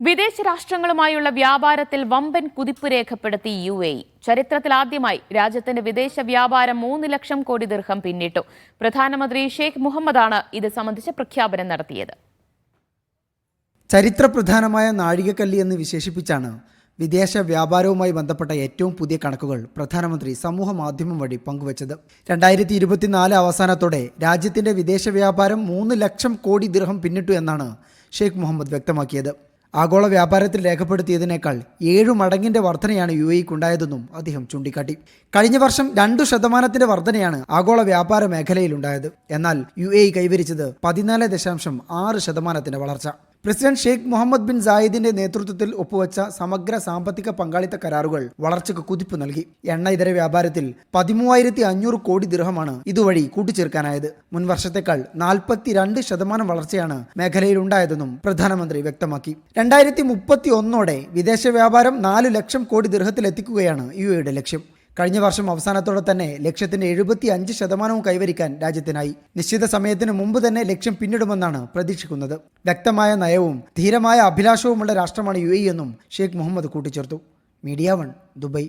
വിദേശ രാഷ്ട്രങ്ങളുമായുള്ള വ്യാപാരത്തിൽ വമ്പൻ കുതിപ്പ് രേഖപ്പെടുത്തി UAE. ചരിത്രത്തിലാദ്യമായി രാജ്യത്തിന്റെ വിദേശ വ്യാപാരം 3 ലക്ഷം കോടി ദിർഹം പിന്നിട്ടു. പ്രധാനമന്ത്രി ഷെയ്ഖ് മുഹമ്മദാണ് ഇത് സംബന്ധിച്ച പ്രഖ്യാപനം നടത്തിയത്. ചരിത്രപ്രധാനമായ നാഴികക്കല്ല് എന്ന് വിശേഷിപ്പിച്ചാണ് വിദേശ വ്യാപാരവുമായി ബന്ധപ്പെട്ട ഏറ്റവും പുതിയ കണക്കുകൾ പ്രധാനമന്ത്രി സമൂഹ മാധ്യമം വഴി പങ്കുവച്ചത്. 2024 അവസാനത്തോടെ രാജ്യത്തിന്റെ വിദേശ വ്യാപാരം 3 ലക്ഷം കോടി ദിർഹം പിന്നിട്ടു എന്നാണ് ഷെയ്ഖ് മുഹമ്മദ് വ്യക്തമാക്കിയത്. ആഗോള വ്യാപാരത്തിൽ രേഖപ്പെടുത്തിയതിനേക്കാൾ 7 മടങ്ങിന്റെ വർധനയാണ് UAEക്കുണ്ടായതെന്നും അദ്ദേഹം ചൂണ്ടിക്കാട്ടി. കഴിഞ്ഞ വർഷം 2% വർധനയാണ് ആഗോള വ്യാപാര മേഖലയിലുണ്ടായത്. എന്നാൽ UAE കൈവരിച്ചത് 14.6% വളർച്ച. പ്രസിഡന്റ് ഷെയ്ഖ് മുഹമ്മദ് ബിൻ സായിദിന്റെ നേതൃത്വത്തിൽ ഒപ്പുവെച്ച സമഗ്ര സാമ്പത്തിക പങ്കാളിത്ത കരാറുകൾ വളർച്ചയ്ക്ക് കുതിപ്പ് നൽകി. എണ്ണ ഇതര വ്യാപാരത്തിൽ 13,500 കോടി ദിർഹമാണ് ഇതുവഴി കൂട്ടിച്ചേർക്കാനായത്. മുൻ വർഷത്തേക്കാൾ 42% വളർച്ചയാണ് മേഖലയിൽ ഉണ്ടായതെന്നും പ്രധാനമന്ത്രി വ്യക്തമാക്കി. 2031 വിദേശ വ്യാപാരം 4 ലക്ഷം കോടി ദിർഹത്തിലെത്തിക്കുകയാണ് UAEയുടെ ലക്ഷ്യം. കഴിഞ്ഞ വർഷം അവസാനത്തോടെ തന്നെ ലക്ഷ്യത്തിന്റെ 75% കൈവരിക്കാൻ രാജ്യത്തിനായി. നിശ്ചിത സമയത്തിന് മുമ്പ് തന്നെ ലക്ഷ്യം പിന്നിടുമെന്നാണ് പ്രതീക്ഷിക്കുന്നത്. വ്യക്തമായ നയവും ധീരമായ അഭിലാഷവുമുള്ള രാഷ്ട്രമാണ് UAE എന്നും ഷെയ്ഖ് മുഹമ്മദ് കൂട്ടിച്ചേർത്തു. Media 1 Dubai.